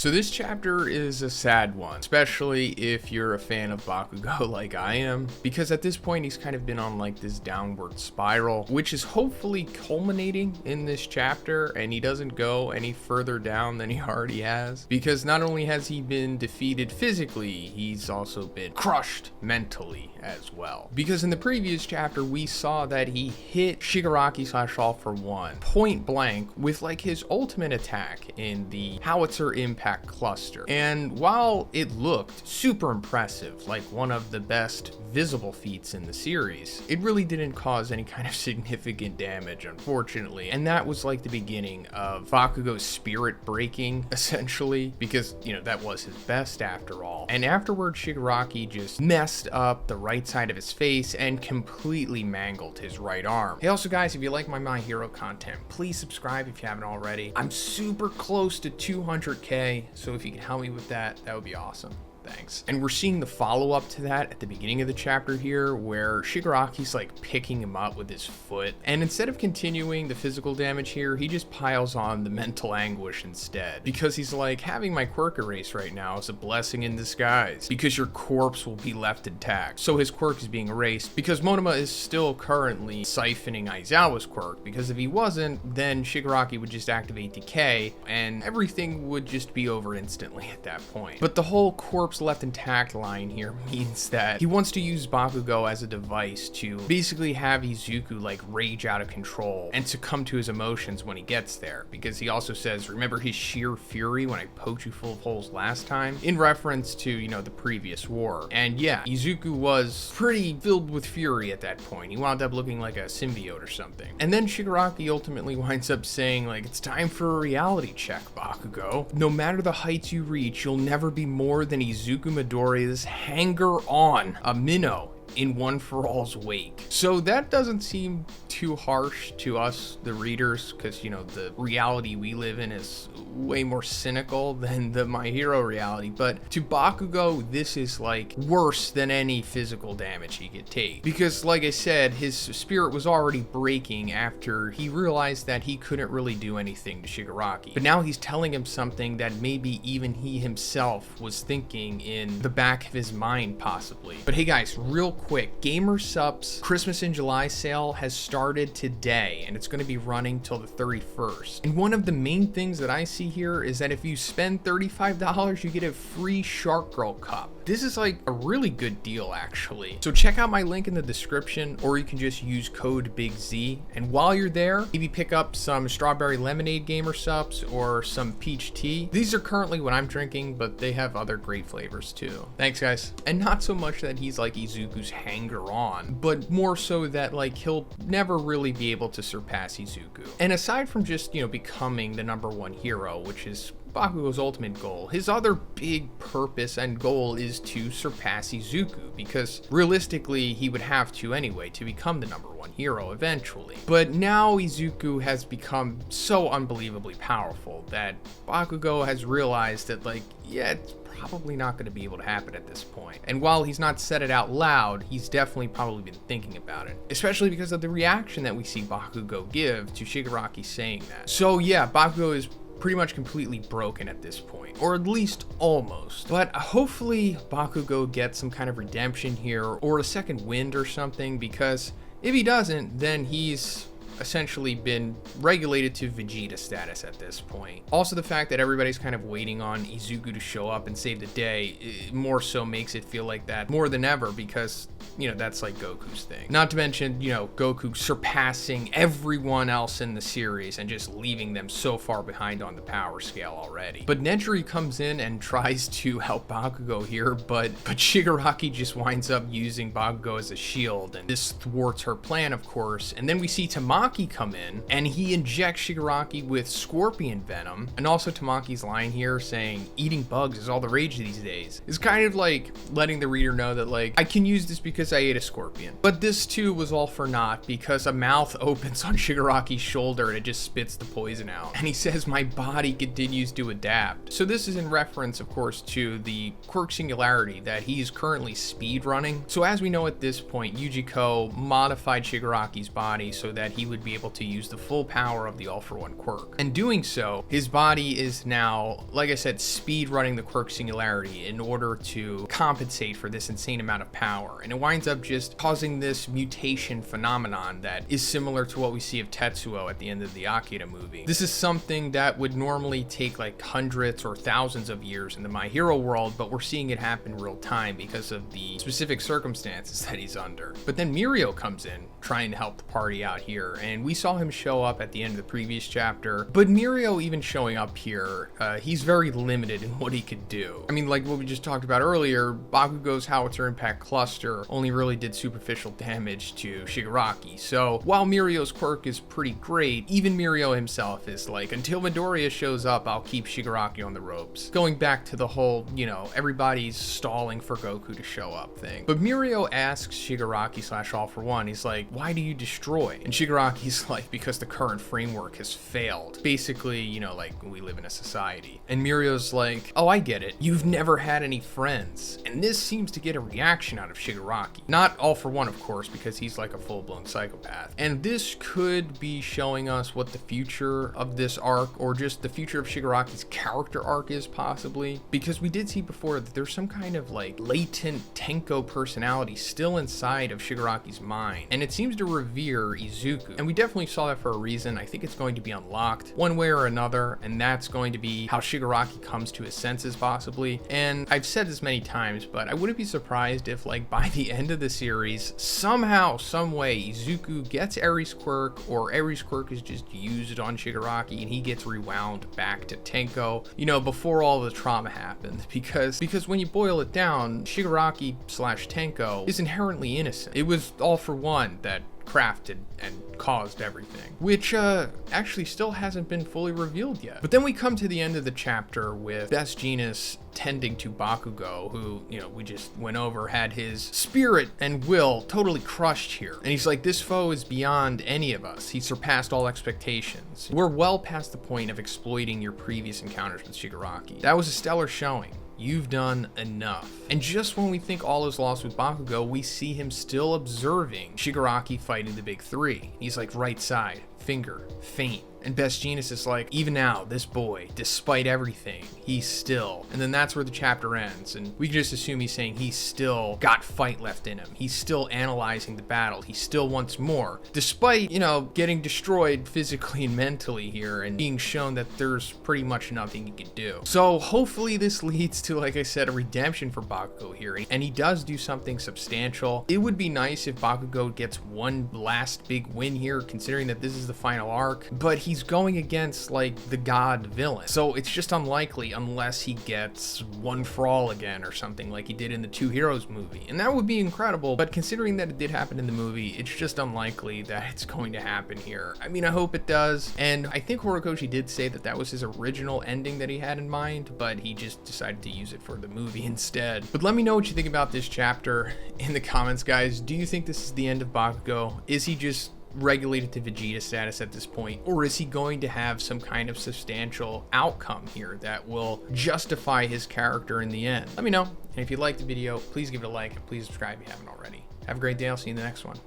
So this chapter is a sad one, especially if you're a fan of Bakugo like I am, because at this point he's kind of been on like this downward spiral, which is hopefully culminating in this chapter, and he doesn't go any further down than he already has, because not only has he been defeated physically, he's also been crushed mentally as well. Because in the previous chapter we saw that he hit Shigaraki / All For One point blank with like his ultimate attack in the howitzer impact cluster, and while it looked super impressive, like one of the best visible feats in the series, it really didn't cause any kind of significant damage, unfortunately. And that was like the beginning of Bakugo's spirit breaking, essentially, because that was his best after all. And afterward, Shigaraki just messed up the right side of his face and completely mangled his right arm. Hey, also guys, if you like my Hero content, please subscribe if you haven't already. I'm super close to 200k, so if you can help me with that, that would be awesome. Thanks. And we're seeing the follow-up to that at the beginning of the chapter here, where Shigaraki's like picking him up with his foot, and instead of continuing the physical damage here, he just piles on the mental anguish instead, because he's like, having my quirk erased right now is a blessing in disguise, because your corpse will be left intact. So his quirk is being erased because Monoma is still currently siphoning Aizawa's quirk, because if he wasn't, then Shigaraki would just activate decay and everything would just be over instantly at that point. But the whole corpse left intact line here means that he wants to use Bakugo as a device to basically have Izuku like rage out of control and succumb to his emotions when he gets there, because he also says, remember his sheer fury when I poked you full of holes last time, in reference to the previous war. And yeah, Izuku was pretty filled with fury at that point. He wound up looking like a symbiote or something. And then Shigaraki ultimately winds up saying like, it's time for a reality check, Bakugo. No matter the heights you reach, you'll never be more than Izuku Midoriya's hanger-on, a minnow in One For All's wake. So that doesn't seem too harsh to us, the readers, because the reality we live in is way more cynical than the My Hero reality. But to Bakugo, this is like worse than any physical damage he could take, because like I said, his spirit was already breaking after he realized that he couldn't really do anything to Shigaraki. But now he's telling him something that maybe even he himself was thinking in the back of his mind, possibly. But hey guys, real quick, GamerSupps Christmas in July sale has started today, and it's going to be running till the 31st. And one of the main things that I see here is that if you spend $35, you get a free Shark Girl cup. This is like a really good deal, actually. So check out my link in the description, or you can just use code BIGZ. And while you're there, maybe pick up some strawberry lemonade GamerSupps or some peach tea. These are currently what I'm drinking, but they have other great flavors too. Thanks guys. And not so much that he's like Izuku's hanger-on, but more so that like he'll never really be able to surpass Izuku. And aside from just becoming the #1 hero, which is Bakugo's ultimate goal, his other big purpose and goal is to surpass Izuku, because realistically he would have to anyway to become the #1 hero eventually. But now Izuku has become so unbelievably powerful that Bakugo has realized that it's probably not going to be able to happen at this point. And while he's not said it out loud, he's definitely probably been thinking about it, especially because of the reaction that we see Bakugo give to Shigaraki saying that. So yeah, Bakugo is pretty much completely broken at this point, or at least almost. But hopefully Bakugo gets some kind of redemption here, or a second wind or something, because if he doesn't, then he's essentially been regulated to Vegeta status at this point. Also, the fact that everybody's kind of waiting on Izuku to show up and save the day more so makes it feel like that more than ever, because that's like Goku's thing. Not to mention, Goku surpassing everyone else in the series and just leaving them so far behind on the power scale already. But Nejiri comes in and tries to help Bakugo here, but Shigaraki just winds up using Bakugo as a shield, and this thwarts her plan, of course. And then we see Tamaki come in, and he injects Shigaraki with scorpion venom. And also Tamaki's line here saying eating bugs is all the rage these days is kind of like letting the reader know that I can use this because because I ate a scorpion. But this too was all for naught because a mouth opens on Shigaraki's shoulder and it just spits the poison out. And he says, my body continues to adapt. So this is in reference, of course, to the quirk singularity that he's currently speed running. So as we know at this point, Yujiko modified Shigaraki's body so that he would be able to use the full power of the All for One quirk. And doing so, his body is now, like I said, speed running the quirk singularity in order to compensate for this insane amount of power. And it winds up just causing this mutation phenomenon that is similar to what we see of Tetsuo at the end of the Akira movie. This is something that would normally take like hundreds or thousands of years in the My Hero world, but we're seeing it happen real time because of the specific circumstances that he's under. But then Mirio comes in trying to help the party out here, and we saw him show up at the end of the previous chapter. But Mirio even showing up here, he's very limited in what he could do. I mean, like what we just talked about earlier, Bakugo's Howitzer Impact Cluster only really did superficial damage to Shigaraki. So while Mirio's quirk is pretty great, even Mirio himself is like, until Midoriya shows up, I'll keep Shigaraki on the ropes. Going back to the whole, you know, everybody's stalling for Goku to show up thing. But Mirio asks Shigaraki / All for One, he's like, why do you destroy? And Shigaraki's like, because the current framework has failed. Basically, you know, like we live in a society. And Mirio's like, oh, I get it. You've never had any friends. And this seems to get a reaction out of Shigaraki. Not All for One, of course, because he's like a full-blown psychopath. And this could be showing us what the future of this arc, or just the future of Shigaraki's character arc is possibly. Because we did see before that there's some kind of like latent Tenko personality still inside of Shigaraki's mind. And it seems to revere Izuku. And we definitely saw that for a reason. I think it's going to be unlocked one way or another, and that's going to be how Shigaraki comes to his senses possibly. And I've said this many times, but I wouldn't be surprised if like by the end of the series, somehow, some way, Izuku gets Eri's quirk, or Eri's quirk is just used on Shigaraki and he gets rewound back to Tenko, you know, before all the trauma happened. Because when you boil it down, Shigaraki / Tenko is inherently innocent. It was All for One that crafted and caused everything, which actually still hasn't been fully revealed yet. But then we come to the end of the chapter with Best Jeanist tending to Bakugo, who, you know, we just went over, had his spirit and will totally crushed here. And he's like, this foe is beyond any of us. He surpassed all expectations. We're well past the point of exploiting your previous encounters with Shigaraki. That was a stellar showing. You've done enough. And just when we think all is lost with Bakugo, we see him still observing Shigaraki fighting the big three. He's like, right side, finger, feint. And Best Jeanist is like, even now, this boy, despite everything, he's still. And then that's where the chapter ends. And we can just assume he's saying he's still got fight left in him. He's still analyzing the battle. He still wants more. Despite, you know, getting destroyed physically and mentally here and being shown that there's pretty much nothing he can do. So hopefully this leads to, like I said, a redemption for Bakugo here. And he does do something substantial. It would be nice if Bakugo gets one last big win here, considering that this is the final arc. But he's going against like the god villain, so it's just unlikely unless he gets one for all again or something like he did in the Two Heroes movie, and that would be incredible. But considering that it did happen in the movie, it's just unlikely that it's going to happen here. I mean, I hope it does, and I think Horikoshi did say that that was his original ending that he had in mind, but he just decided to use it for the movie instead. But let me know what you think about this chapter in the comments, guys. Do you think this is the end of Bakugo? Is he just regulated to Vegeta status at this point, or is he going to have some kind of substantial outcome here that will justify his character in the end? Let me know. And if you liked the video, please give it a like and please subscribe if you haven't already. Have a great day. I'll see you in the next one.